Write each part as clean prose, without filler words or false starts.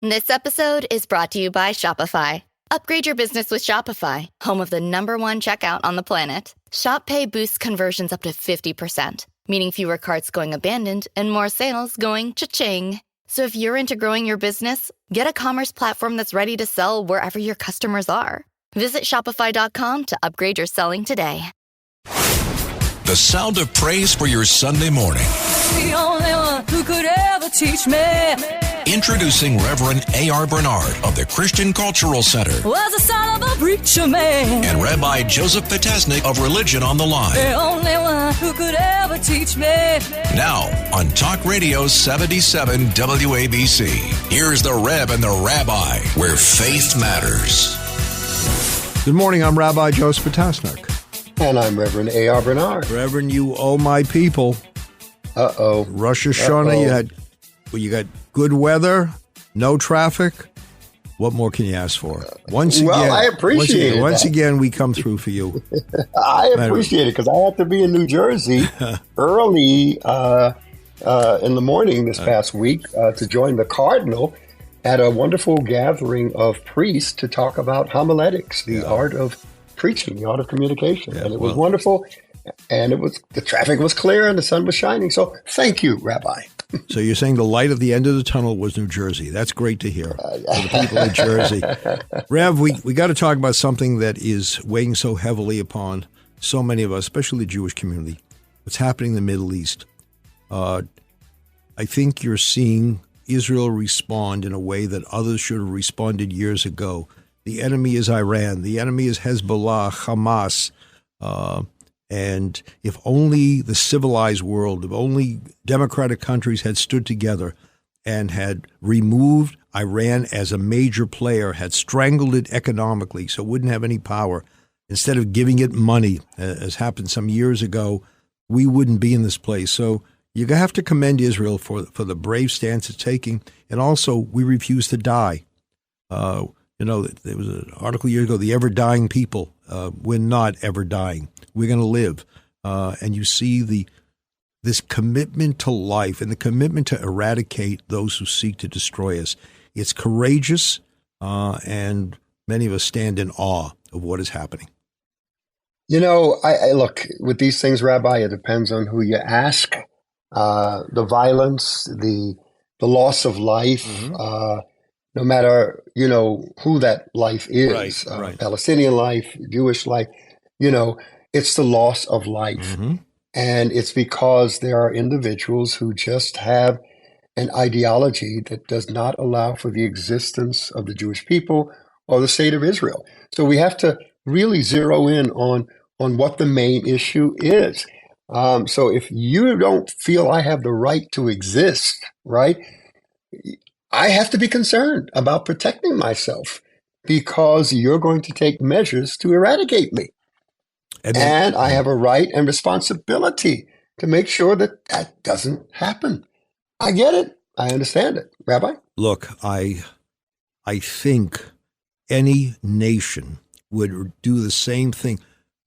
This episode is brought to you by Shopify. Upgrade your business with Shopify, home of the #1 checkout on the planet. Shop Pay boosts conversions up to 50%, meaning fewer carts going abandoned and more sales going cha-ching. So if you're into growing your business, get a commerce platform that's ready to sell wherever your customers are. Visit shopify.com to upgrade your selling today. The sound of praise for your Sunday morning. The only one who could ever teach me. Introducing Reverend A.R. Bernard of the Christian Cultural Center. Was the son of a preacher man. And Rabbi Joseph Paterson of Religion on the Line. The only one who could ever teach me. Now, on Talk Radio 77 WABC, here's the Rev and the Rabbi, where faith matters. Good morning, I'm Rabbi Joseph Paterson. And I'm Reverend A.R. Bernard. Reverend, you owe my people. Uh-oh. Rosh Hashanah, you got good weather, no traffic. What more can you ask for? Once again, I appreciate it. Once again, we come through for you. I appreciate it because I had to be in New Jersey early in the morning this past week to join the Cardinal at a wonderful gathering of priests to talk about homiletics, the art of preaching, the art of communication. And it was wonderful. And the traffic was clear and the sun was shining. So thank you, Rabbi. So you're saying the light at the end of the tunnel was New Jersey. That's great to hear for the people in Jersey. Rev, we got to talk about something that is weighing so heavily upon so many of us, especially the Jewish community. What's happening in the Middle East. I think you're seeing Israel respond in a way that others should have responded years ago. The enemy is Iran. The enemy is Hezbollah, Hamas. And if only the civilized world, if only democratic countries had stood together and had removed Iran as a major player, had strangled it economically so it wouldn't have any power, instead of giving it money, as happened some years ago, we wouldn't be in this place. So you have to commend Israel for the brave stance it's taking. And also, we refuse to die. There was an article years ago, the ever-dying people. We're not ever dying. We're going to live. And you see this commitment to life and the commitment to eradicate those who seek to destroy us. It's courageous, and many of us stand in awe of what is happening. You know, I look, with these things, Rabbi, it depends on who you ask. The violence, the loss of life, no matter, who that life is, right. Palestinian life, Jewish life, it's the loss of life. Mm-hmm. And it's because there are individuals who just have an ideology that does not allow for the existence of the Jewish people or the state of Israel. So we have to really zero in on what the main issue is. So if you don't feel I have the right to exist, right, I have to be concerned about protecting myself because you're going to take measures to eradicate me. And I have a right and responsibility to make sure that doesn't happen. I get it. I understand it. Rabbi? Look, I think any nation would do the same thing.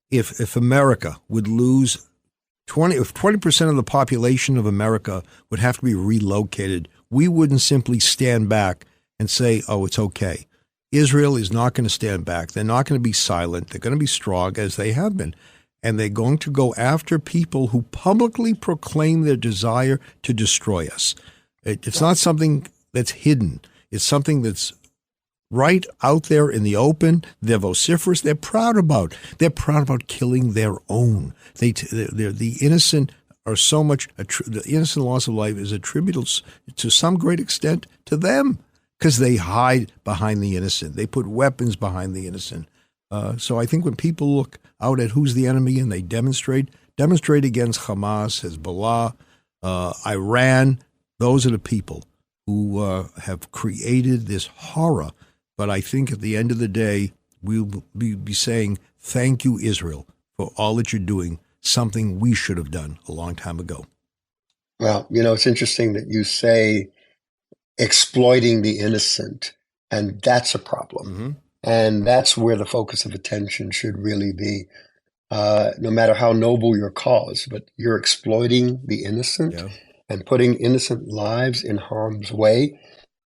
If America would lose if 20% of the population of America would have to be relocated, we wouldn't simply stand back and say, oh, it's okay. Israel is not going to stand back. They're not going to be silent. They're going to be strong, as they have been. And they're going to go after people who publicly proclaim their desire to destroy us. It's not something that's hidden. It's something that's right out there in the open. They're vociferous. They're proud about. They're proud about killing their own. They're the innocent are so much. The innocent loss of life is attributable to some great extent to them because they hide behind the innocent. They put weapons behind the innocent. So I think when people look out at who's the enemy and they demonstrate against Hamas, Hezbollah, Iran, those are the people who have created this horror. But I think at the end of the day, we'll be saying, thank you, Israel, for all that you're doing, something we should have done a long time ago. Well, it's interesting that you say exploiting the innocent, and that's a problem. Mm-hmm. And that's where the focus of attention should really be. No matter how noble your cause, but you're exploiting the innocent and putting innocent lives in harm's way.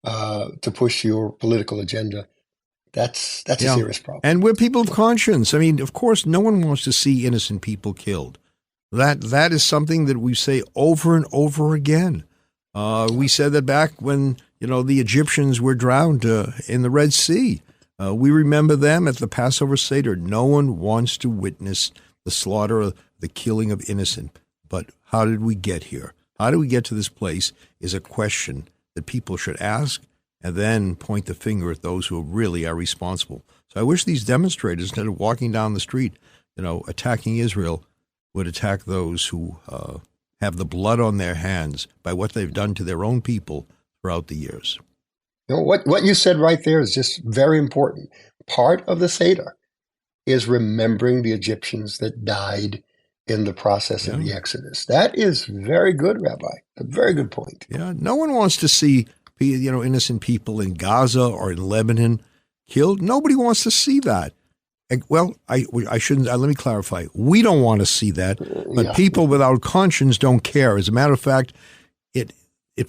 to push your political agenda, that's a serious problem. And we're people of conscience. I mean, of course, no one wants to see innocent people killed. That is something that we say over and over again. We said that back when the Egyptians were drowned in the Red Sea. We remember them at the Passover Seder. No one wants to witness the slaughter, the killing of innocent. But how did we get here? How do we get to this place is a question that people should ask and then point the finger at those who really are responsible. So I wish these demonstrators, instead of walking down the street, attacking Israel, would attack those who have the blood on their hands by what they've done to their own people throughout the years. What you said right there is just very important. Part of the Seder is remembering the Egyptians that died in the process of the Exodus. That is very good, Rabbi. A very good point. Yeah, no one wants to see innocent people in Gaza or in Lebanon killed. Nobody wants to see that. Well, I shouldn't. Let me clarify. We don't want to see that, but people without conscience don't care. As a matter of fact, it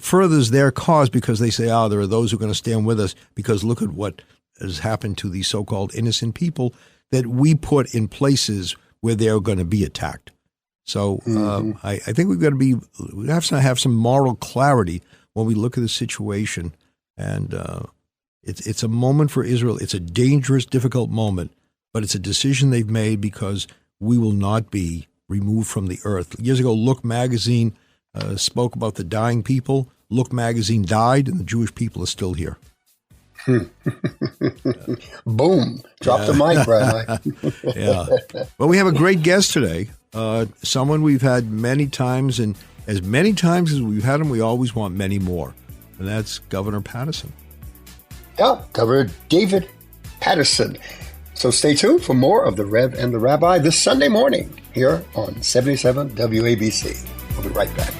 furthers their cause because they say, there are those who are going to stand with us because look at what has happened to these so-called innocent people that we put in places where they're going to be attacked. So I think we have to have some moral clarity when we look at the situation, and it's a moment for Israel. It's a dangerous, difficult moment. But it's a decision they've made because we will not be removed from the earth. Years ago, Look magazine spoke about the dying people. Look magazine died, and the Jewish people are still here. Boom. Drop the mic, Rabbi. Yeah. Well, we have a great guest today, someone we've had many times, and as many times as we've had him, we always want many more, and that's Governor Paterson. Yeah, Governor David Paterson. So stay tuned for more of the Rev and the Rabbi this Sunday morning here on 77 WABC. We'll be right back.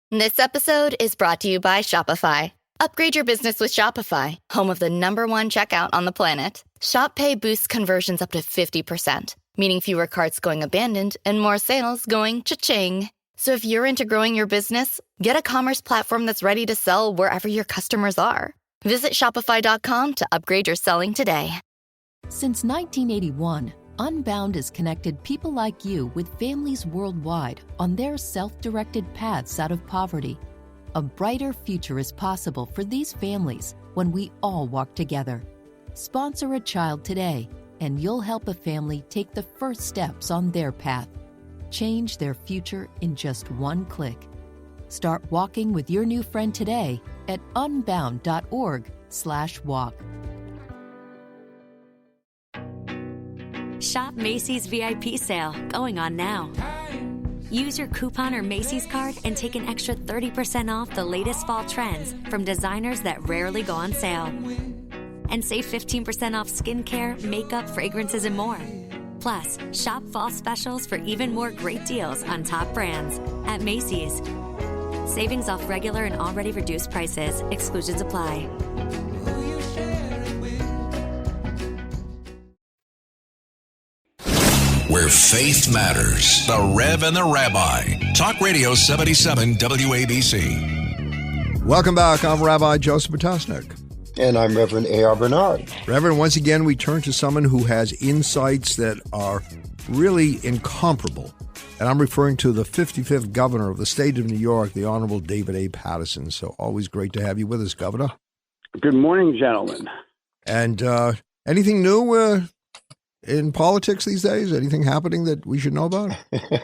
This episode is brought to you by Shopify. Upgrade your business with Shopify, home of the #1 checkout on the planet. Shop Pay boosts conversions up to 50%, meaning fewer carts going abandoned and more sales going cha-ching. So if you're into growing your business, get a commerce platform that's ready to sell wherever your customers are. Visit Shopify.com to upgrade your selling today. Since 1981, Unbound has connected people like you with families worldwide on their self-directed paths out of poverty. A brighter future is possible for these families when we all walk together. Sponsor a child today, and you'll help a family take the first steps on their path. Change their future in just one click. Start walking with your new friend today at unbound.org/walk. Shop Macy's VIP sale going on now. Use your coupon or Macy's card and take an extra 30% off the latest fall trends from designers that rarely go on sale. And save 15% off skincare, makeup, fragrances, and more. Plus, shop fall specials for even more great deals on top brands at Macy's. Savings off regular and already reduced prices. Exclusions apply. Where faith matters. The Rev and the Rabbi. Talk Radio 77 WABC. Welcome back. I'm Rabbi Joseph Paterson. And I'm Reverend A.R. Bernard. Reverend, once again, we turn to someone who has insights that are really incomparable. And I'm referring to the 55th governor of the state of New York, the Honorable David A. Paterson. So always great to have you with us, Governor. Good morning, gentlemen. And anything new in politics these days? Anything happening that we should know about?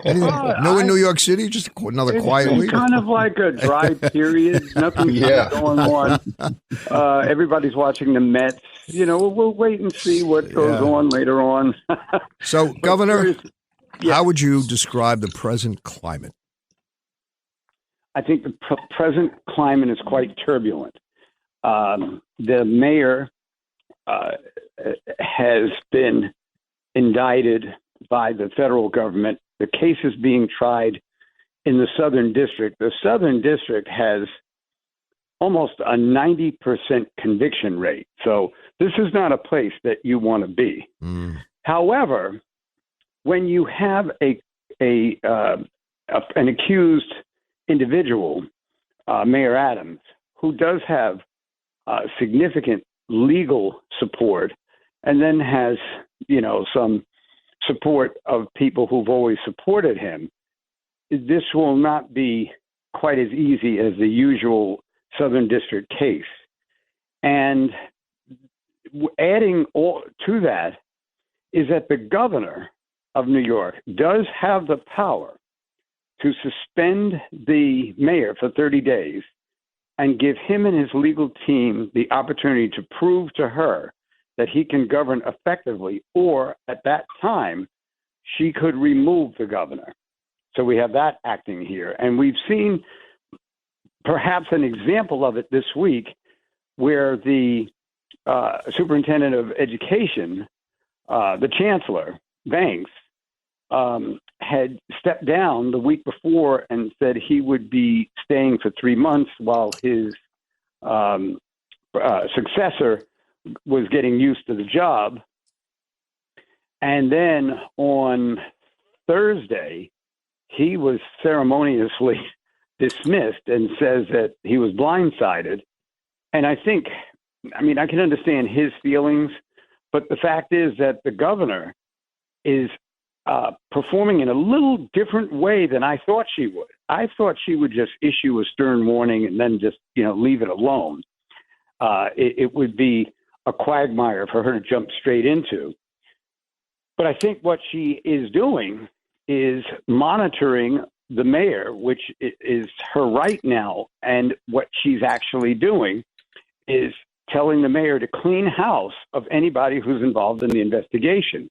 Anything new in New York City? Just another quiet week? It's kind of like a dry period. Nothing's going on. Everybody's watching the Mets. We'll wait and see what goes on later on. So, Governor, how would you describe the present climate? I think the present climate is quite turbulent. The mayor has been indicted by the federal government. The case is being tried in the Southern District. The Southern District has almost a 90% conviction rate. So this is not a place that you want to be. However, when you have an accused individual, Mayor Adams, who does have significant legal support, and then has, some support of people who've always supported him, this will not be quite as easy as the usual Southern District case. And adding to that is that the governor of New York does have the power to suspend the mayor for 30 days and give him and his legal team the opportunity to prove to her that he can govern effectively, or at that time, she could remove the governor. So we have that acting here. And we've seen perhaps an example of it this week where the superintendent of education, the chancellor, Banks, had stepped down the week before and said he would be staying for 3 months while his successor was getting used to the job. And then on Thursday, he was ceremoniously dismissed and says that he was blindsided. And I can understand his feelings, but the fact is that the governor is performing in a little different way than I thought she would. I thought she would just issue a stern warning and then just, leave it alone. It would be a quagmire for her to jump straight into. But I think what she is doing is monitoring the mayor, which is her right now. And what she's actually doing is telling the mayor to clean house of anybody who's involved in the investigation,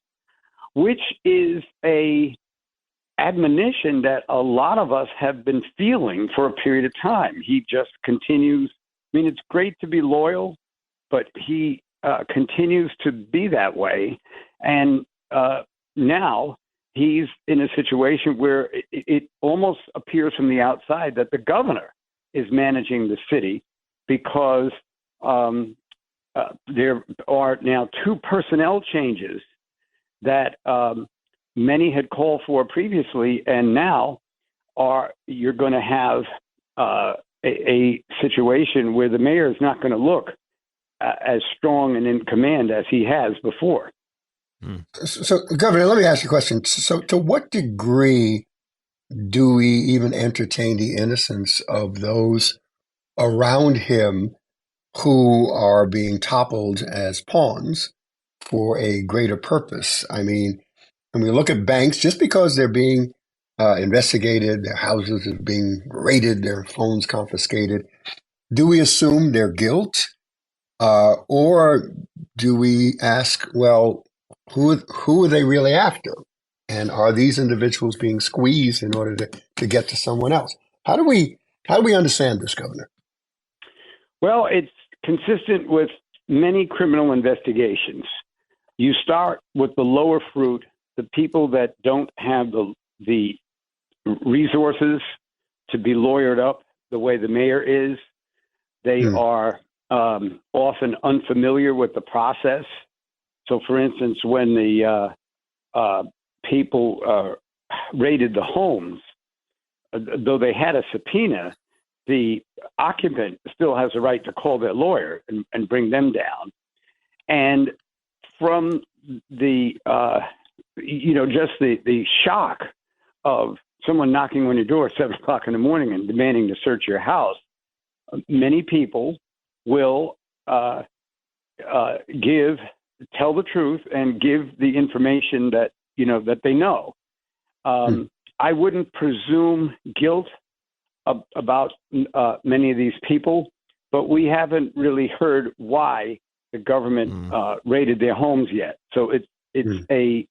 which is a admonition that a lot of us have been feeling for a period of time. He just continues. It's great to be loyal, but he continues to be that way. And now he's in a situation where it almost appears from the outside that the governor is managing the city, because there are now 2 personnel changes that many had called for previously, and now you're going to have a situation where the mayor is not going to look as strong and in command as he has before. So, Governor, let me ask you a question. So, to what degree do we even entertain the innocence of those around him who are being toppled as pawns for a greater purpose? I mean, when we look at Banks, just because they're being investigated, their houses are being raided, their phones confiscated, do we assume their guilt? Or do we ask, well, who are they really after? And are these individuals being squeezed in order to get to someone else? How do we understand this, Governor? Well, it's consistent with many criminal investigations. You start with the lower fruit, the people that don't have the resources to be lawyered up the way the mayor is. They are often unfamiliar with the process. So, for instance, when the people raided the homes, though they had a subpoena, the occupant still has a right to call their lawyer and bring them down. And from the, just the shock of someone knocking on your door at 7 o'clock in the morning and demanding to search your house, many people will tell the truth and give the information that they know. I wouldn't presume guilt about many of these people, but we haven't really heard why the government raided their homes yet. So it's a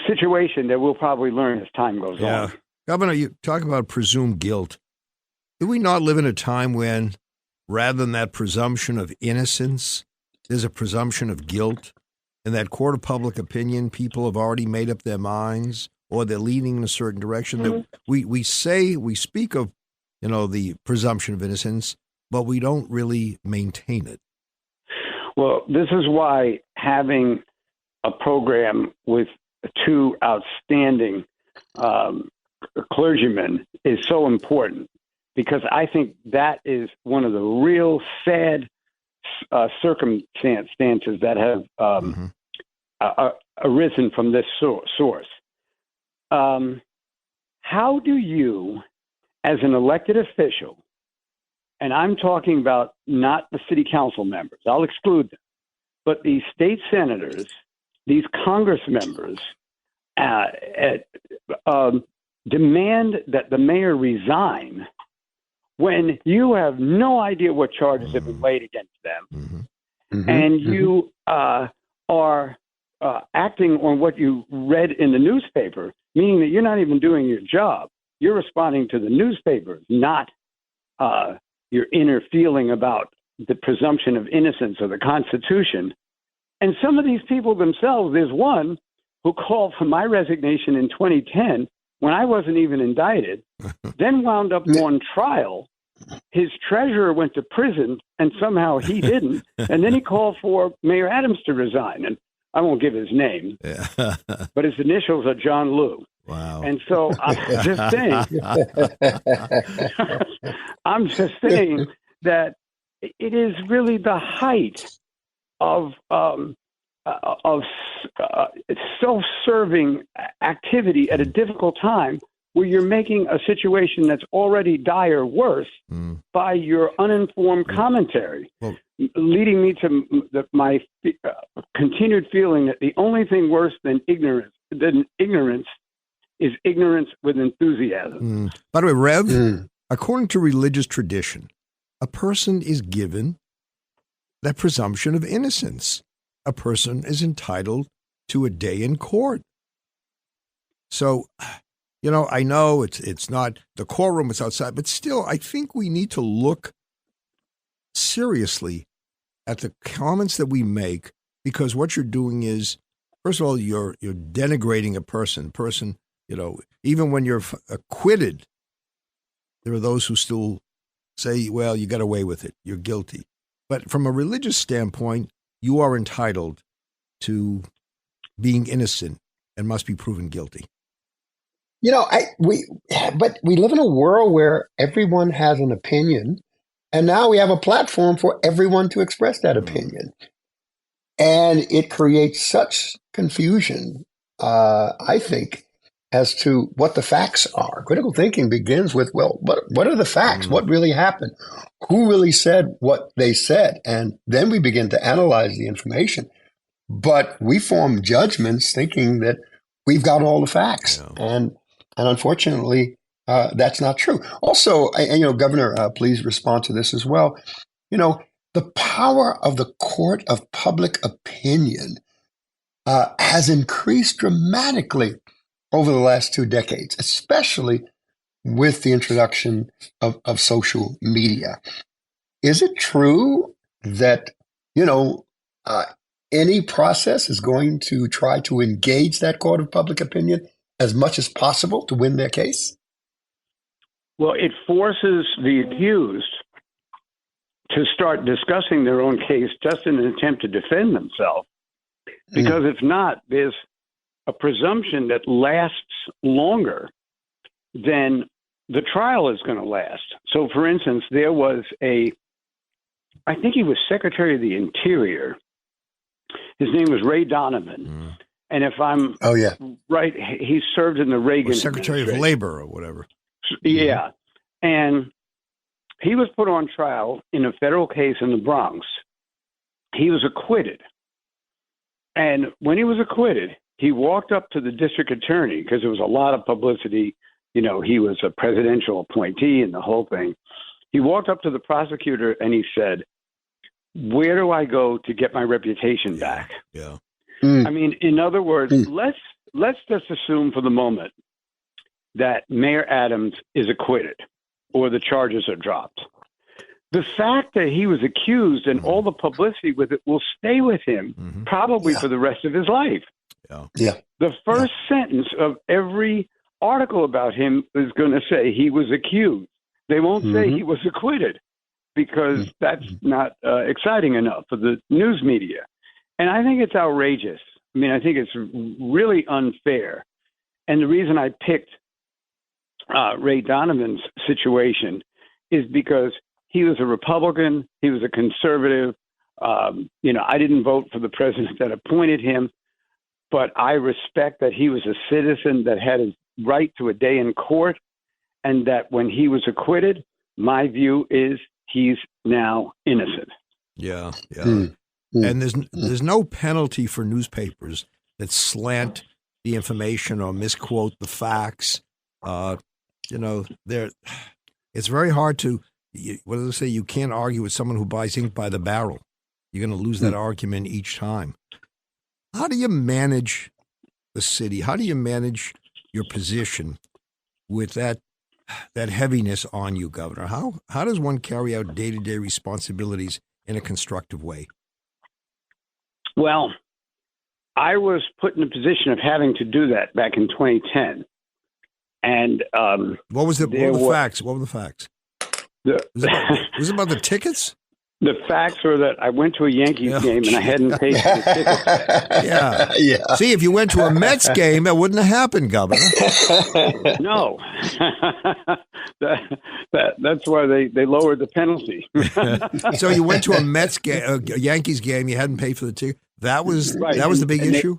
situation that we'll probably learn as time goes on. Governor, you talk about presumed guilt. Do we not live in a time when, rather than that presumption of innocence, there's a presumption of guilt? In that court of public opinion, people have already made up their minds, or they're leaning in a certain direction. That we speak of, the presumption of innocence, but we don't really maintain it. Well, this is why having a program with 2 outstanding clergymen is so important, because I think that is one of the real sad circumstances that have arisen from this source. How do you, as an elected official, and I'm talking about not the city council members, I'll exclude them, but these state senators, these Congress members, demand that the mayor resign when you have no idea what charges have been laid against them, and you are acting on what you read in the newspaper, meaning that you're not even doing your job. You're responding to the newspaper, not your inner feeling about the presumption of innocence of the Constitution. And some of these people themselves, there's one who called for my resignation in 2010 when I wasn't even indicted, then wound up on trial. His treasurer went to prison, and somehow he didn't. And then he called for Mayor Adams to resign. And I won't give his name, but his initials are John Lou. Wow. And so I'm just saying that it is really the height of self-serving activity at a difficult time, where you're making a situation that's already dire worse by your uninformed commentary, leading me to my continued feeling that the only thing worse than ignorance is ignorance with enthusiasm. By the way, Rev, according to religious tradition, a person is given that presumption of innocence. A person is entitled to a day in court. So, I know it's not the courtroom, it's outside, but still, I think we need to look seriously at the comments that we make, because what you're doing is, first of all, you're denigrating a person, even when you're acquitted, there are those who still say, well, you got away with it, you're guilty. But from a religious standpoint, you are entitled to being innocent and must be proven guilty. But we live in a world where everyone has an opinion, and now we have a platform for everyone to express that opinion. And it creates such confusion, I think, as to what the facts are. Critical thinking begins with, well, what are the facts? What really happened? Who really said what they said? And then we begin to analyze the information. But we form judgments thinking that we've got all the facts. And unfortunately, that's not true. Also, Governor, please respond to this as well. The power of the court of public opinion has increased dramatically over the last 2 decades, especially with the introduction of social media. Is it true that, any process is going to try to engage that court of public opinion as much as possible to win their case? Well, it forces the accused to start discussing their own case just in an attempt to defend themselves. Because if not, there's a presumption that lasts longer than the trial is going to last. So, for instance, there was I think he was Secretary of the Interior. His name was Ray Donovan. And if I'm right, he served in the Reagan Secretary of Labor or whatever. Yeah. And he was put on trial in a federal case in the Bronx. He was acquitted. And when he was acquitted, he walked up to the district attorney, because there was a lot of publicity. He was a presidential appointee and the whole thing. He walked up to the prosecutor and he said, "Where do I go to get my reputation back?" Yeah. I mean, in other words, let's just assume for the moment that Mayor Adams is acquitted or the charges are dropped. The fact that he was accused and all the publicity with it will stay with him probably for the rest of his life. The first sentence of every article about him is going to say he was accused. They won't say he was acquitted, because that's not exciting enough for the news media. And I think it's outrageous. I mean, I think it's really unfair. And the reason I picked Ray Donovan's situation is because he was a Republican, he was a conservative. I didn't vote for the president that appointed him, but I respect that he was a citizen that had his right to a day in court, and that when he was acquitted, my view is he's now innocent. Yeah. And there's no penalty for newspapers that slant the information or misquote the facts. It's very hard to. What do they say? You can't argue with someone who buys ink by the barrel. You're going to lose that argument each time. How do you manage the city? How do you manage your position with that heaviness on you, Governor? How does one carry out day-to-day responsibilities in a constructive way? Well, I was put in a position of having to do that back in 2010. And what were the facts? What were the facts? Was it about the tickets? The facts are that I went to a Yankees game and I hadn't paid for the tickets. Yeah. See, if you went to a Mets game, that wouldn't have happened, Governor. No. That's why they lowered the penalty. So you went to a Yankees game, you hadn't paid for the ticket. That was right. That was the big issue?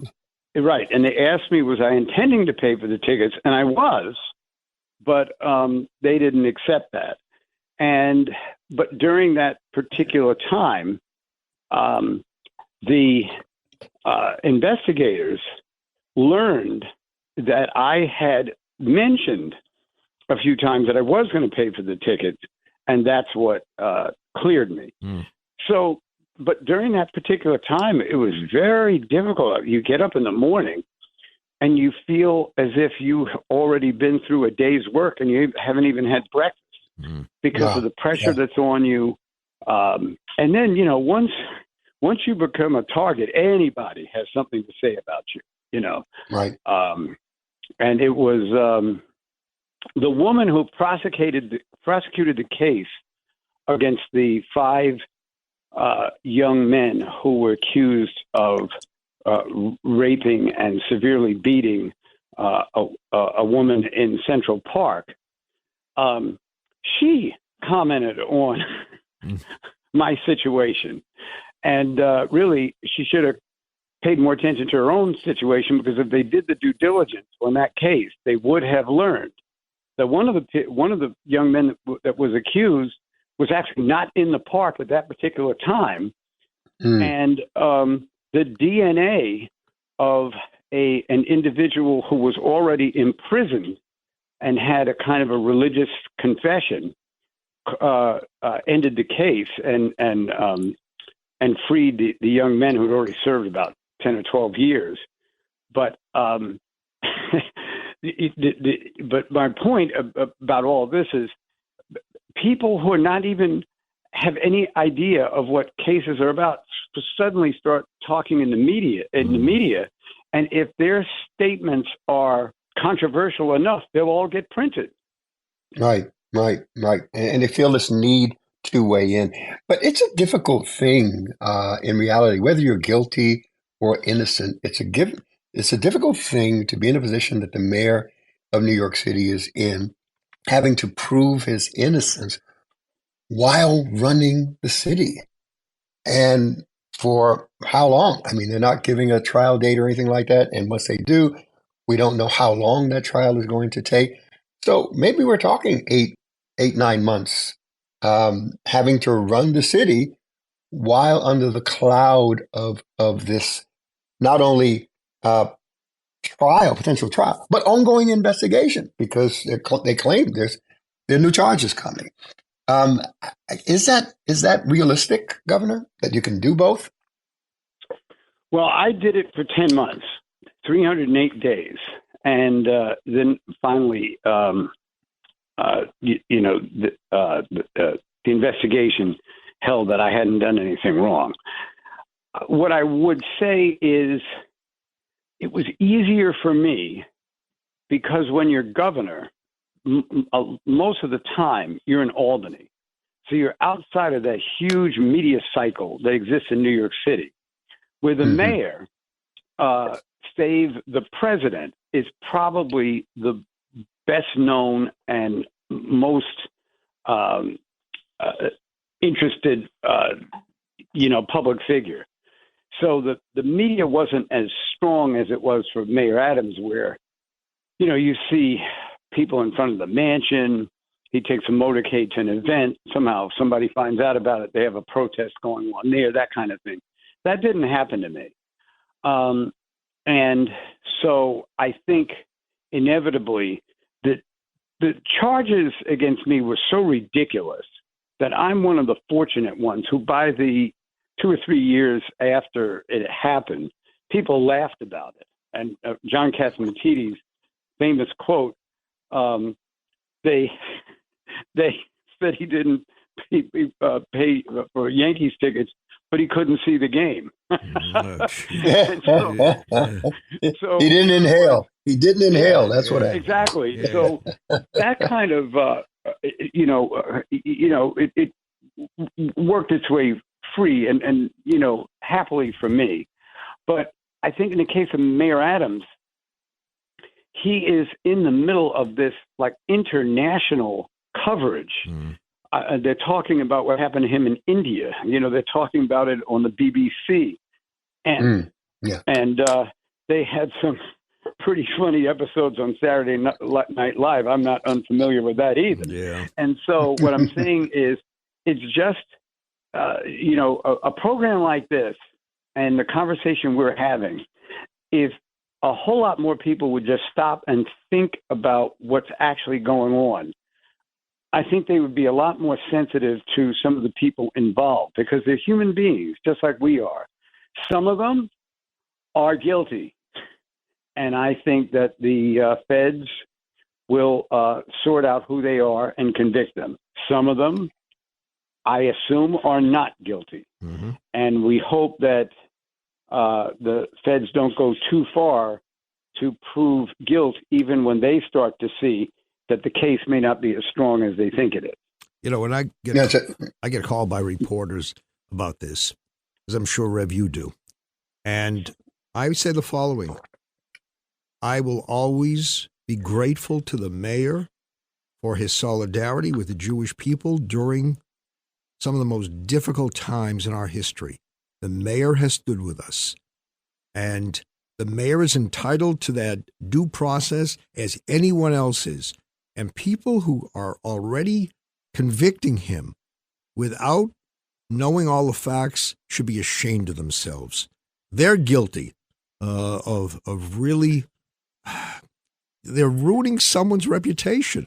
Right. And they asked me, was I intending to pay for the tickets? And I was, but they didn't accept that. But during that particular time, the investigators learned that I had mentioned a few times that I was going to pay for the tickets, and that's what cleared me. So, but during that particular time, it was very difficult. You get up in the morning and you feel as if you've already been through a day's work and you haven't even had breakfast. Because of the pressure that's on you. And then, once you become a target, anybody has something to say about you, Right. And it was the woman who prosecuted the case against the 5 young men who were accused of raping and severely beating a woman in Central Park. She commented on my situation, and really she should have paid more attention to her own situation, because if they did the due diligence on that case, they would have learned that one of the young men that was accused was actually not in the park at that particular time, and the DNA of an individual who was already imprisoned and had a kind of a religious confession, ended the case and freed the young men who had already served about 10 or 12 years. But but my point about all of this is people who are not even have any idea of what cases are about suddenly start talking in the media, and if their statements are controversial enough, they'll all get printed. Right. And they feel this need to weigh in. But it's a difficult thing in reality, whether you're guilty or innocent. It's a difficult thing to be in a position that the mayor of New York City is in, having to prove his innocence while running the city. And for how long? I mean, they're not giving a trial date or anything like that. And once they do, we don't know how long that trial is going to take. So maybe we're talking 9 months, having to run the city while under the cloud of this, not only potential trial, but ongoing investigation, because they claim there are new charges coming. Is that realistic, Governor, that you can do both? Well, I did it for 10 months. 308 days, and then finally, the investigation held that I hadn't done anything wrong. What I would say is, it was easier for me because when you're governor, most of the time you're in Albany, so you're outside of that huge media cycle that exists in New York City, where the mayor. Save the president is probably the best known and most interested, public figure. So the media wasn't as strong as it was for Mayor Adams, where, you see people in front of the mansion. He takes a motorcade to an event. Somehow somebody finds out about it. They have a protest going on there, that kind of thing. That didn't happen to me. And so I think inevitably that the charges against me were so ridiculous that I'm one of the fortunate ones who, by the 2 or 3 years after it happened, people laughed about it. And John Catsimatidis' famous quote, they said he didn't pay for Yankees tickets, but he couldn't see the game. So he didn't inhale. He didn't inhale. That's what happened. Exactly. Yeah. So that kind of, it worked its way free and happily for me. But I think in the case of Mayor Adams, he is in the middle of this like international coverage. They're talking about what happened to him in India. They're talking about it on the BBC. And they had some pretty funny episodes on Saturday Night Live. I'm not unfamiliar with that either. Yeah. And so what I'm saying is it's just, a program like this and the conversation we're having, if a whole lot more people would just stop and think about what's actually going on, I think they would be a lot more sensitive to some of the people involved because they're human beings, just like we are. Some of them are guilty. And I think that the feds will sort out who they are and convict them. Some of them, I assume, are not guilty. Mm-hmm. And we hope that the feds don't go too far to prove guilt, even when they start to see that the case may not be as strong as they think it is. When I get called by reporters about this, as I'm sure, Rev, you do. And I would say the following. I will always be grateful to the mayor for his solidarity with the Jewish people during some of the most difficult times in our history. The mayor has stood with us. And the mayor is entitled to that due process as anyone else is. And people who are already convicting him without knowing all the facts should be ashamed of themselves. They're guilty of really, they're ruining someone's reputation.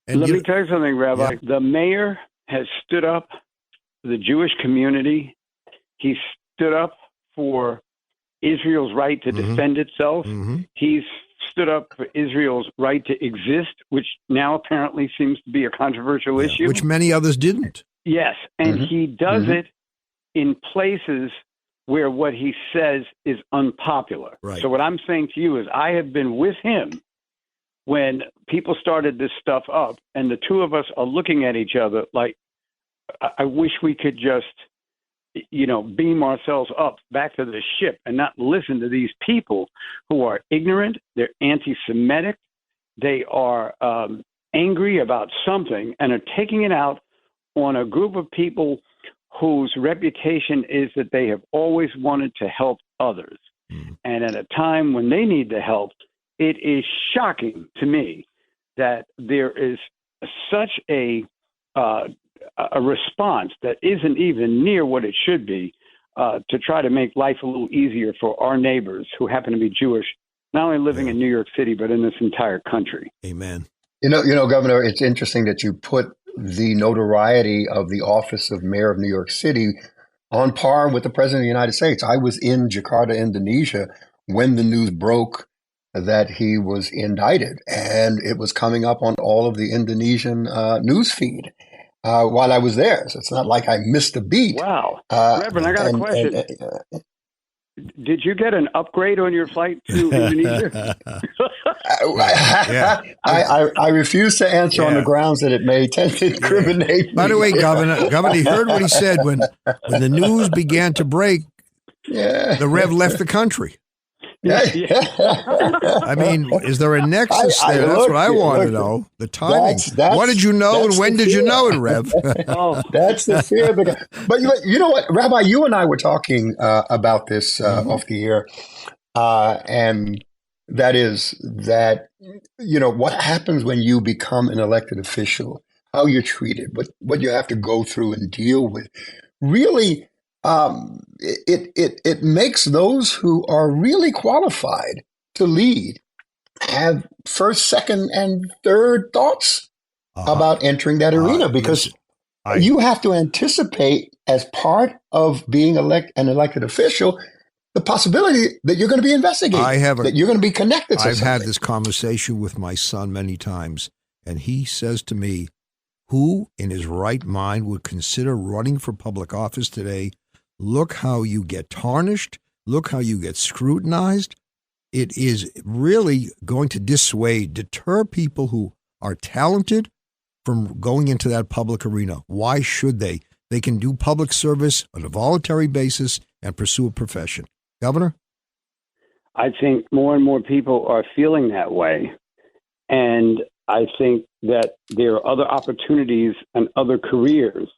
And let me tell you something, Rabbi. Yeah. The mayor has stood up for the Jewish community. He stood up for Israel's right to defend itself. Mm-hmm. He's stood up for Israel's right to exist, which now apparently seems to be a controversial issue. Which many others didn't. Yes, and he does it in places where what he says is unpopular. Right. So what I'm saying to you is I have been with him when people started this stuff up, and the two of us are looking at each other like, I wish we could just, beam ourselves up back to the ship and not listen to these people who are ignorant, they're anti-Semitic, they are angry about something and are taking it out on a group of people whose reputation is that they have always wanted to help others. And at a time when they need the help, it is shocking to me that there is such a response that isn't even near what it should be to try to make life a little easier for our neighbors who happen to be Jewish, not only living in New York City, but in this entire country. Amen. Governor, it's interesting that you put the notoriety of the office of mayor of New York City on par with the president of the United States. I was in Jakarta, Indonesia, when the news broke that he was indicted, and it was coming up on all of the Indonesian news feed while I was there. So it's not like I missed a beat. Wow. Reverend, I got a question. Did you get an upgrade on your flight to Indonesia? I refuse to answer on the grounds that it may tend to incriminate me. By the way, Governor, you heard what he said when the news began to break. The Rev left the country. I mean, is there a nexus there? That's what I want to know. The timing. What did you know and when did you know it, Rev? That's the fear of the guy. But you know what, Rabbi, you and I were talking about this off the air, and that is that, what happens when you become an elected official, how you're treated, what you have to go through and deal with. Really, it makes those who are really qualified to lead have first, second, and third thoughts about entering that arena, because you have to anticipate, as part of being an elected official, the possibility that you're going to be investigated, that you're going to be connected to I've something. had this conversation with my son many times, and he says to me, who in his right mind would consider running for public office today? Look how you get tarnished. Look how you get scrutinized. It is really going to deter people who are talented from going into that public arena. Why should they? They can do public service on a voluntary basis and pursue a profession. Governor? I think more and more people are feeling that way. And I think that there are other opportunities and other careers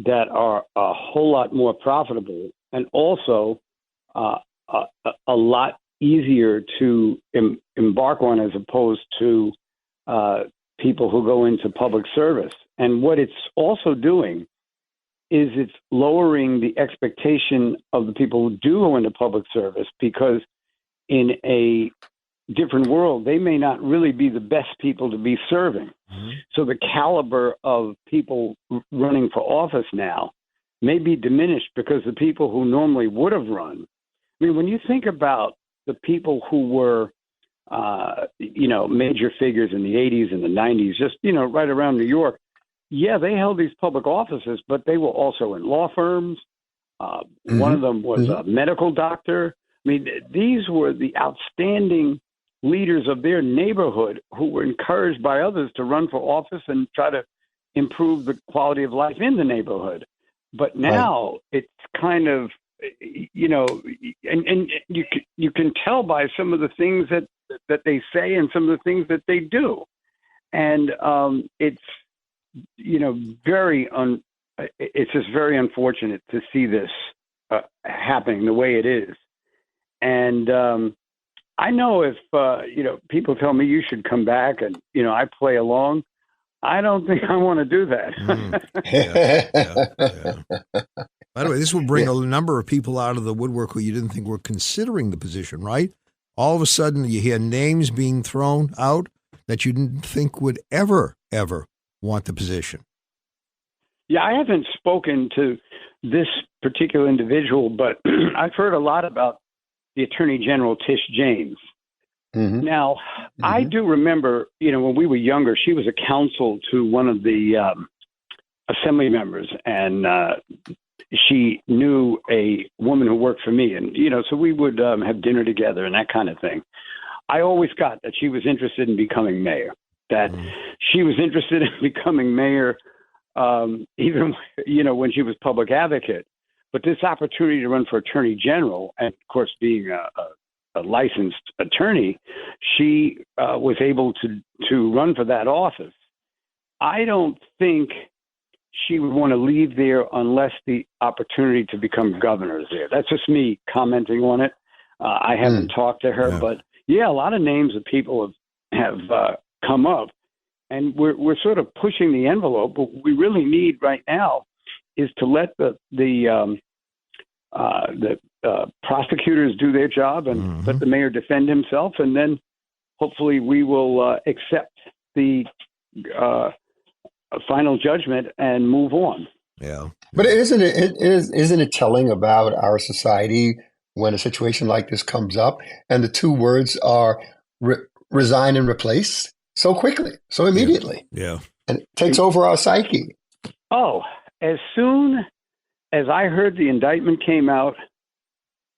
that are a whole lot more profitable and also a lot easier to embark on, as opposed to people who go into public service. And what it's also doing is it's lowering the expectation of the people who do go into public service, because in a different world, they may not really be the best people to be serving. Mm-hmm. So the caliber of people running for office now may be diminished because the people who normally would have run. I mean, when you think about the people who were, major figures in the 80s and the 90s, just, right around New York, yeah, they held these public offices, but they were also in law firms. One of them was a medical doctor. I mean, these were the outstanding leaders of their neighborhood who were encouraged by others to run for office and try to improve the quality of life in the neighborhood. But now it's kind of, and you can tell by some of the things that they say and some of the things that they do. And it's just very unfortunate to see this happening the way it is. And I know if, people tell me you should come back and, I play along, I don't think I want to do that. Yeah. By the way, this will bring a number of people out of the woodwork who you didn't think were considering the position, right? All of a sudden you hear names being thrown out that you didn't think would ever want the position. Yeah, I haven't spoken to this particular individual, but I've heard a lot about the Attorney General, Tish James. Mm-hmm. Now, I do remember, when we were younger, she was a counsel to one of the assembly members, and she knew a woman who worked for me. And, so we would have dinner together and that kind of thing. I always got that she was interested in becoming mayor, that she was interested in becoming mayor even, when she was public advocate. But this opportunity to run for attorney general, and of course being a licensed attorney, she was able to run for that office. I don't think she would want to leave there unless the opportunity to become governor is there. That's just me commenting on it. I haven't talked to her, but a lot of names of people have come up, and we're sort of pushing the envelope. But what we really need right now is to let the prosecutors do their job and let the mayor defend himself, and then hopefully we will accept the final judgment and move on. Yeah. But isn't it telling about our society when a situation like this comes up and the two words are resign and replace so quickly, so immediately? Yeah. And it takes over our psyche. Oh, as soon as I heard the indictment came out,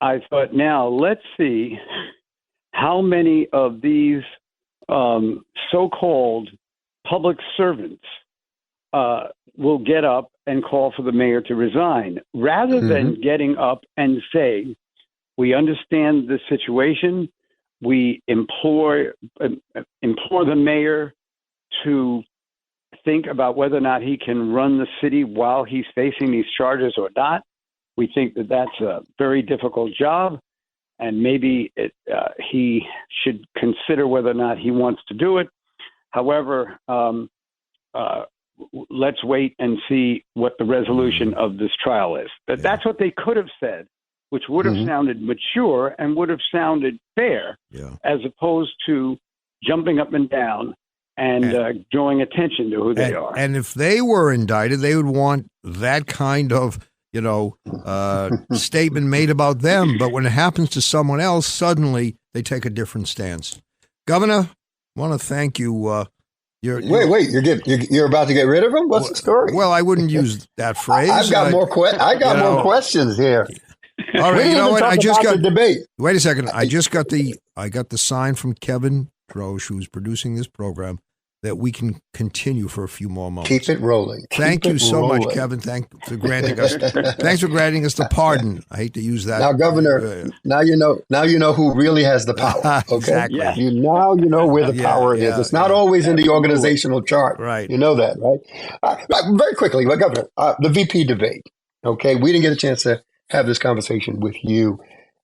I thought, now let's see how many of these so-called public servants will get up and call for the mayor to resign, rather than getting up and say, We understand the situation. We implore the mayor to think about whether or not he can run the city while he's facing these charges or not. We think that that's a very difficult job, and maybe he should consider whether or not he wants to do it. However, let's wait and see what the resolution of this trial is. That's what they could have said, which would have sounded mature and would have sounded fair, as opposed to jumping up and down and drawing attention to who they are. And if they were indicted, they would want that kind of, statement made about them. But when it happens to someone else, suddenly they take a different stance. Governor, I want to thank you. Wait, you're about to get rid of him? What's the story? Well, I wouldn't use that phrase. I've got more questions here. All right, you know what? I just got the debate. Wait a second. I got the sign from Kevin Drosh, who's producing this program, that we can continue for a few more moments. Keep it rolling. Thank you so much, Kevin. Thanks for granting us the pardon. I hate to use that. Now, Governor, now you know who really has the power. Okay? Exactly. Yeah. You know where the power is. It's not always in the organizational chart. Right. You know that, right? Very quickly, Governor, the VP debate. Okay, we didn't get a chance to have this conversation with you.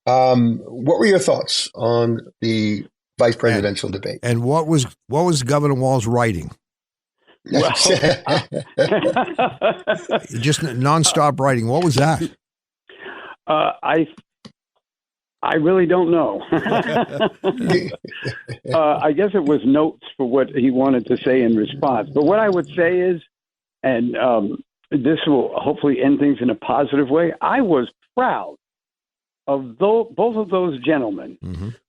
What were your thoughts on the vice presidential debate? And what was Governor Walz writing? Well, Just nonstop writing. What was that? I really don't know. I guess it was notes for what he wanted to say in response. But what I would say is, and this will hopefully end things in a positive way, I was proud of both of those gentlemen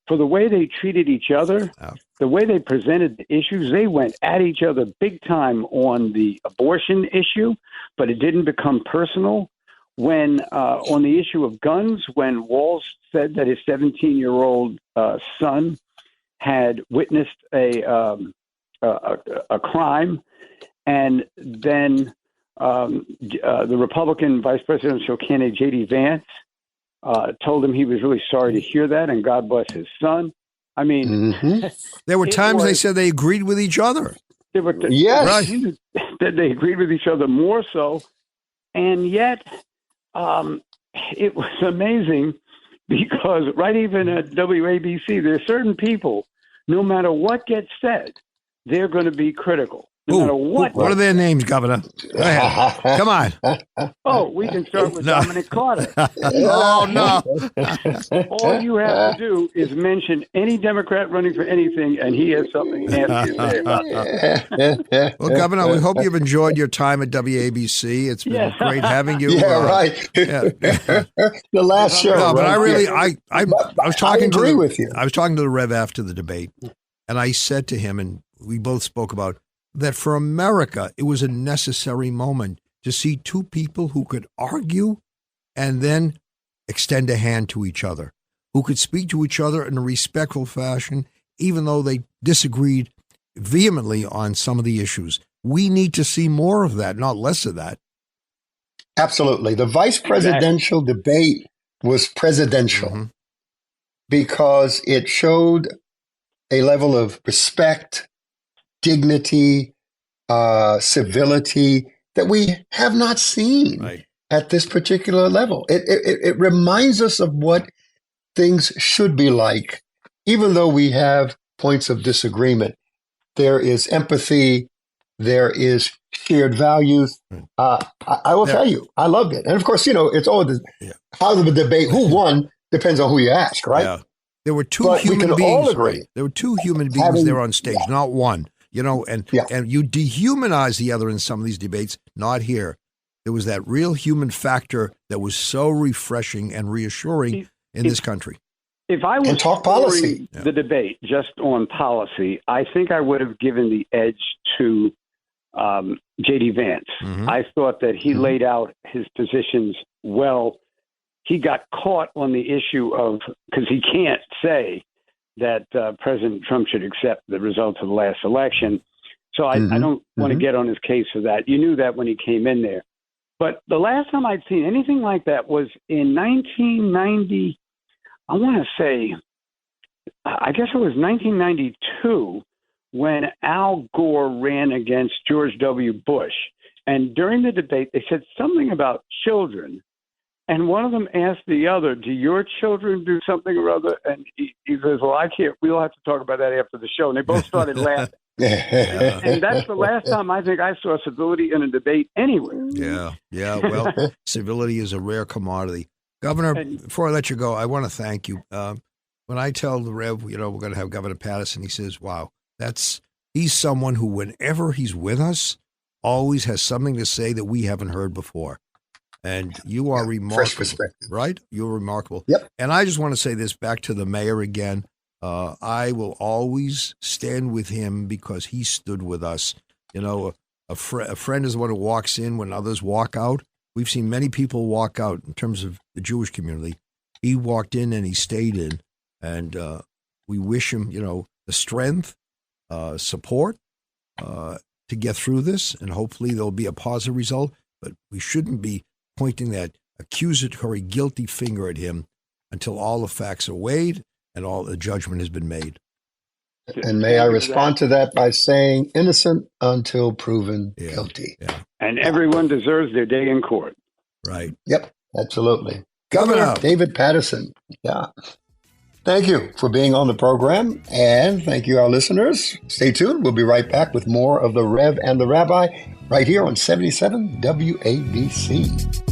for the way they treated each other, the way they presented the issues. They went at each other big time on the abortion issue, but it didn't become personal. When on the issue of guns, when Walz said that his 17-year-old son had witnessed a crime, and then the Republican vice presidential candidate J.D. Vance told him he was really sorry to hear that, and God bless his son. I mean, there were times they said they agreed with each other. Yes, that they agreed with each other more so, and yet it was amazing because even at WABC, there are certain people, no matter what gets said, they're going to be critical. No matter what. What are their names, Governor? Go ahead. Come on. Oh, we can start with Dominic Carter. Oh, no. All you have to do is mention any Democrat running for anything, and he has something nasty to say about that. Well, Governor, we hope you've enjoyed your time at WABC. It's been great having you. Yeah, right. The last show. No, but right? I was talking I agree with you. I was talking to the Rev after the debate, and I said to him, and we both spoke about that for America, it was a necessary moment to see two people who could argue and then extend a hand to each other, who could speak to each other in a respectful fashion, even though they disagreed vehemently on some of the issues. We need to see more of that, not less of that. Absolutely. The vice presidential debate was presidential because it showed a level of respect, dignity, civility that we have not seen at this particular level. It reminds us of what things should be like, even though we have points of disagreement. There is empathy. There is shared values. I will tell you, I loved it. And of course, it's all how the debate, who won, depends on who you ask, right? Yeah. There were two human beings. There were two human beings there on stage, not one. And you dehumanize the other in some of these debates, not here. There was that real human factor that was so refreshing and reassuring in this country. If I was talk policy, the debate just on policy, I think I would have given the edge to J.D. Vance. I thought that he laid out his positions well. He got caught on the issue of, because he can't say that President Trump should accept the results of the last election. So I don't want to get on his case for that. You knew that when he came in there. But the last time I'd seen anything like that was in 1990. I want to say, I guess it was 1992 when Al Gore ran against George W. Bush. And during the debate, they said something about children. And one of them asked the other, do your children do something or other? And he says, well, I can't. We'll have to talk about that after the show. And they both started laughing. And that's the last time I think I saw civility in a debate anywhere. Yeah. Well, civility is a rare commodity. Governor, before I let you go, I want to thank you. When I tell the Rev, we're going to have Governor Paterson, he says, wow, he's someone who, whenever he's with us, always has something to say that we haven't heard before. And you are remarkable. Fresh perspective. Right? You're remarkable. Yep. And I just want to say this back to the mayor again. I will always stand with him because he stood with us. A friend is the one who walks in when others walk out. We've seen many people walk out in terms of the Jewish community. He walked in and he stayed in. And we wish him, the strength, support to get through this. And hopefully there'll be a positive result. But we shouldn't be pointing that accusatory, guilty finger at him until all the facts are weighed and all the judgment has been made. And may I respond to that by saying innocent until proven guilty. Yeah. And everyone deserves their day in court. Right. Yep, absolutely. Governor David Paterson. Yeah. Thank you for being on the program. And thank you, our listeners. Stay tuned. We'll be right back with more of the Rev and the Rabbi right here on 77 WABC.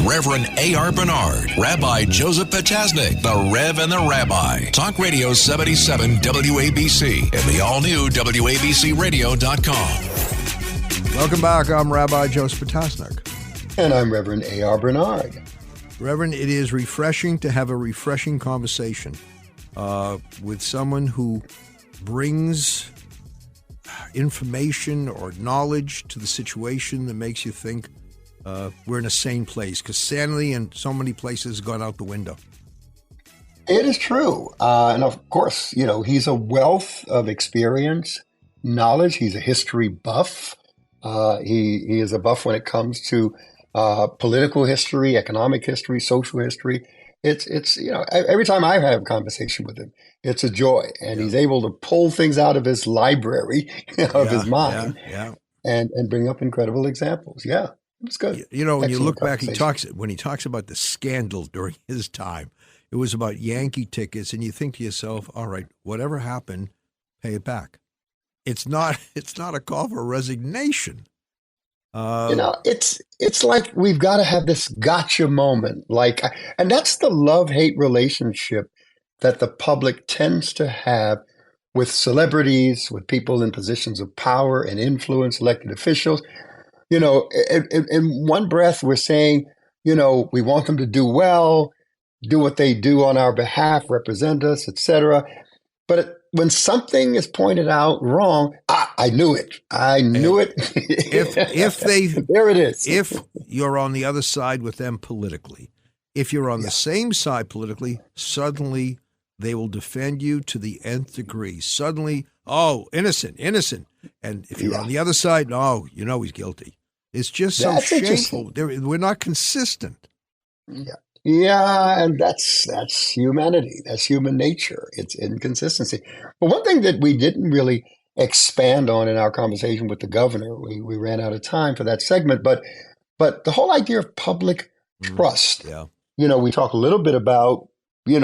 Reverend A.R. Bernard, Rabbi Joseph Potasnik, the Rev and the Rabbi. Talk Radio 77 WABC and the all-new WABCRadio.com. Welcome back. I'm Rabbi Joseph Potasnik. And I'm Reverend A.R. Bernard. Reverend, it is refreshing to have a refreshing conversation with someone who brings information or knowledge to the situation that makes you think we're in a sane place, because sanity in so many places has gone out the window. It is true. And of course, he's a wealth of experience, knowledge. He's a history buff. He is a buff when it comes to political history, economic history, social history. It's every time I have a conversation with him, it's a joy. And he's able to pull things out of his library of his mind and bring up incredible examples. Yeah. It's good. When you look back, when he talks about the scandal during his time, it was about Yankee tickets, and you think to yourself, all right, whatever happened, pay it back. It's not a call for resignation. It's like we've got to have this gotcha moment. And that's the love-hate relationship that the public tends to have with celebrities, with people in positions of power and influence, elected officials. In one breath, we're saying, we want them to do well, do what they do on our behalf, represent us, etc. But when something is pointed out wrong, I knew it. I knew it. There it is. If you're on the other side with them politically, if you're on the same side politically, suddenly they will defend you to the nth degree. Suddenly, innocent. And if you're on the other side, he's guilty. It's just so shameful. We're not consistent. Yeah, and that's humanity. That's human nature. It's inconsistency. But one thing that we didn't really expand on in our conversation with the governor, we ran out of time for that segment, but the whole idea of public trust. Yeah. We talk a little bit about, the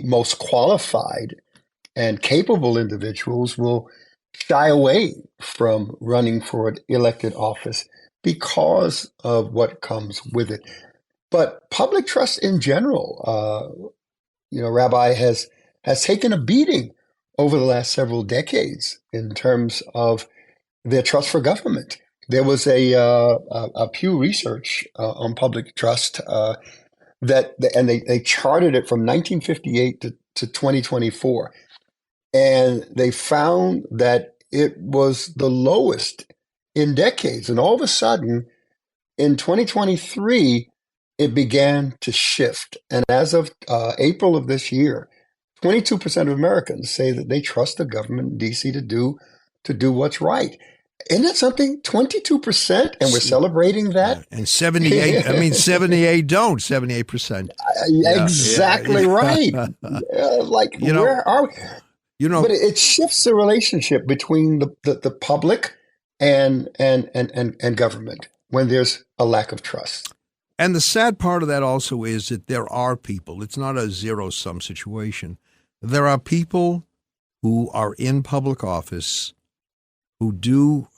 most qualified and capable individuals will shy away from running for an elected office because of what comes with it. But public trust in general, Rabbi has taken a beating over the last several decades in terms of their trust for government. There was a Pew Research on public trust they charted it from 1958 to 2024. And they found that it was the lowest in decades. And all of a sudden, in 2023, it began to shift. And as of April of this year, 22% of Americans say that they trust the government in D.C. to do what's right. Isn't that something? 22%, and we're celebrating that? And 78, I mean, 78 don't, 78%. Exactly right. Where are we? But it shifts the relationship between the public and government when there's a lack of trust. And the sad part of that also is that there are people, it's not a zero-sum situation. There are people who are in public office who do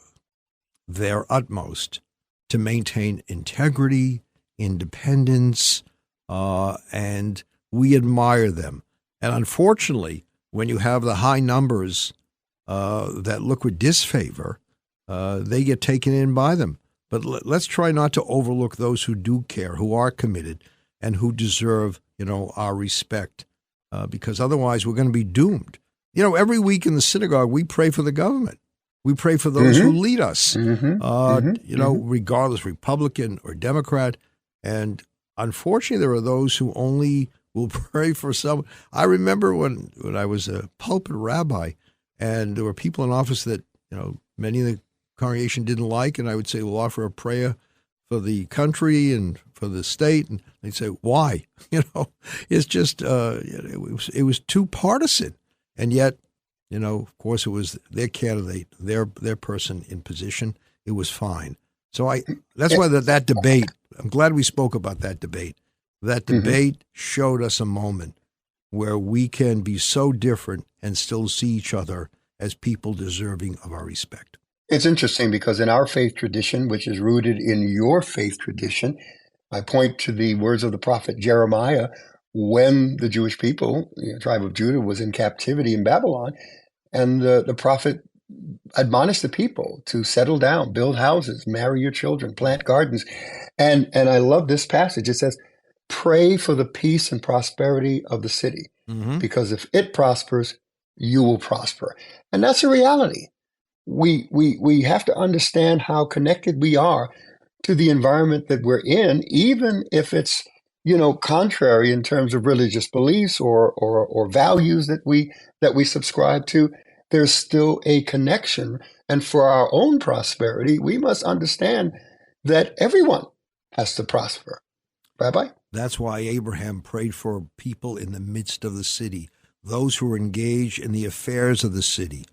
their utmost to maintain integrity, independence, and we admire them. And unfortunately, when you have the high numbers that look with disfavor, they get taken in by them. But let's try not to overlook those who do care, who are committed, and who deserve, our respect, because otherwise we're going to be doomed. Every week in the synagogue, we pray for the government. We pray for those who lead us, regardless, Republican or Democrat. And unfortunately, there are those who only will pray for someone. I remember when I was a pulpit rabbi, and there were people in office that, many of the congregation didn't like, and I would say, we'll offer a prayer for the country and for the state. And they'd say, why? It's just, it was too partisan. And yet, of course, it was their candidate, their person in position. It was fine. So that's why that debate, I'm glad we spoke about that debate. That debate showed us a moment where we can be so different and still see each other as people deserving of our respect. It's interesting because in our faith tradition, which is rooted in your faith tradition, I point to the words of the prophet Jeremiah when the Jewish people, the tribe of Judah, was in captivity in Babylon. And the prophet admonished the people to settle down, build houses, marry your children, plant gardens. And I love this passage. It says, pray for the peace and prosperity of the city, because if it prospers, you will prosper. And that's a reality. We have to understand how connected we are to the environment that we're in, even if it's, contrary in terms of religious beliefs or values that we subscribe to. There's still a connection. And for our own prosperity, we must understand that everyone has to prosper. Rabbi? That's why Abraham prayed for people in the midst of the city, those who are engaged in the affairs of the city,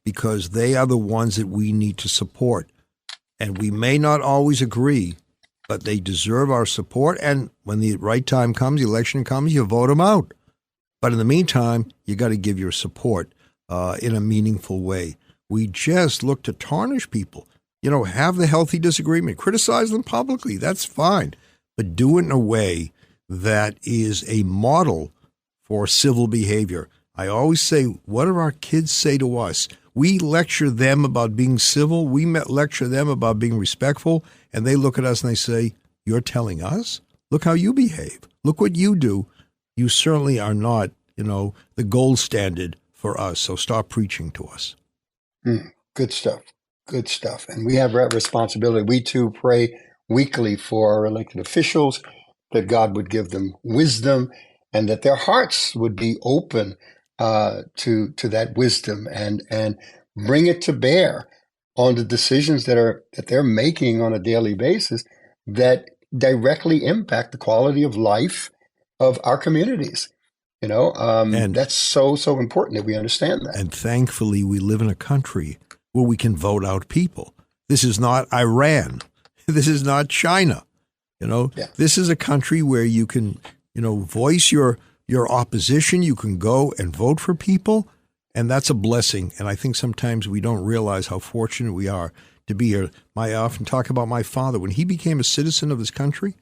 because they are the ones that we need to support. And we may not always agree, but they deserve our support. And when the right time comes, the election comes, you vote them out. But in the meantime, you got to give your support in a meaningful way. We just look to tarnish people. Have the healthy disagreement, criticize them publicly. That's fine. But do it in a way that is a model for civil behavior. I always say, what do our kids say to us? We lecture them about being civil. We lecture them about being respectful. And they look at us and they say, you're telling us? Look how you behave. Look what you do. You certainly are not, the gold standard for us. So start preaching to us. Good stuff. Good stuff. And we have that responsibility. We too pray weekly for our elected officials, that God would give them wisdom and that their hearts would be open to that wisdom and bring it to bear on the decisions that they're making on a daily basis that directly impact the quality of life of our communities. And that's so important that we understand that. And thankfully, we live in a country where we can vote out people. This is not Iran. This is not China. This is a country where you can, voice your opposition. You can go and vote for people. And that's a blessing. And I think sometimes we don't realize how fortunate we are to be here. I often talk about my father. When he became a citizen of this country,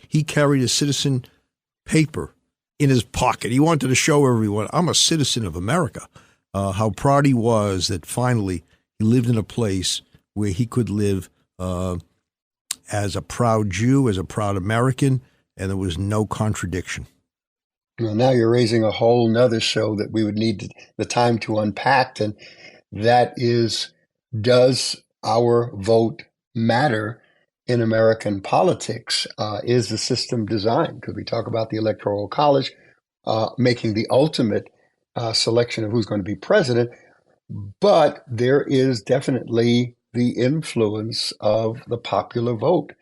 he carried a citizen paper in his pocket. He wanted to show everyone, I'm a citizen of America. How proud he was that finally he lived in a place where he could live as a proud Jew, as a proud American, and there was no contradiction. Well, now you're raising a whole nother show that we would need the time to unpack, and that is, does our vote matter in American politics? Is the system designed? Could we talk about the Electoral College making the ultimate selection of who's going to be president? But there is definitely the influence of the popular vote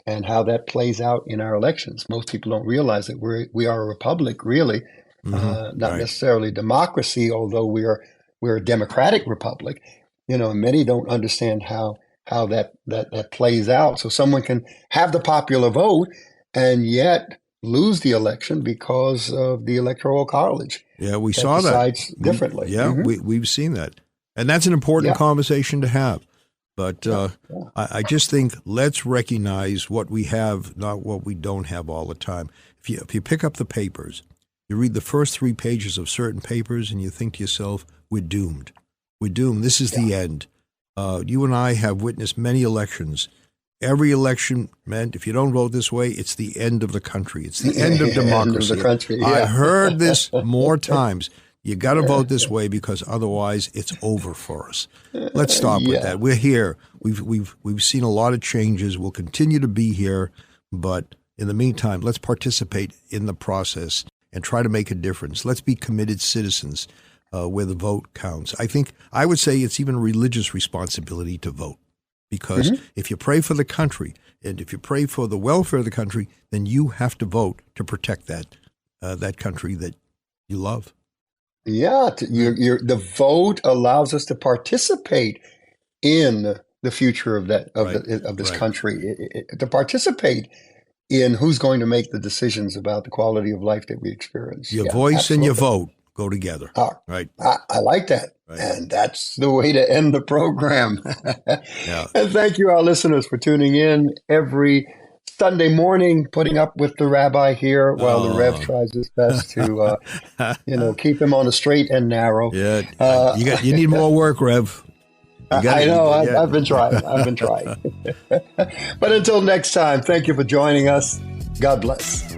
and how that plays out in our elections. Most people don't realize that we are a republic, really, not necessarily democracy, although we're a democratic republic. Many don't understand how that plays out. So someone can have the popular vote and yet lose the election because of the Electoral College. Yeah, we saw that. Decides differently. We've seen that. And that's an important conversation to have. But I just think let's recognize what we have, not what we don't have all the time. If you pick up the papers, you read the first 3 pages of certain papers and you think to yourself, we're doomed. We're doomed. This is the end. You and I have witnessed many elections. Every election meant if you don't vote this way, it's the end of the country. It's the end of democracy. End of the country, I heard this more times. You got to vote this way because otherwise it's over for us. Let's stop with that. We're here. We've seen a lot of changes. We'll continue to be here, but in the meantime, let's participate in the process and try to make a difference. Let's be committed citizens where the vote counts. I would say it's even a religious responsibility to vote. Because if you pray for the country and if you pray for the welfare of the country, then you have to vote to protect that country that you love. Yeah, the vote allows us to participate in the future of this country, to participate in who's going to make the decisions about the quality of life that we experience. Your voice and your vote go together. Right. I like that. Right. And that's the way to end the program. And thank you, our listeners, for tuning in every Sunday morning, putting up with the rabbi here while the Rev tries his best to, keep him on the straight and narrow. Yeah, you need more work, Rev. I know. I've been trying. But until next time, thank you for joining us. God bless.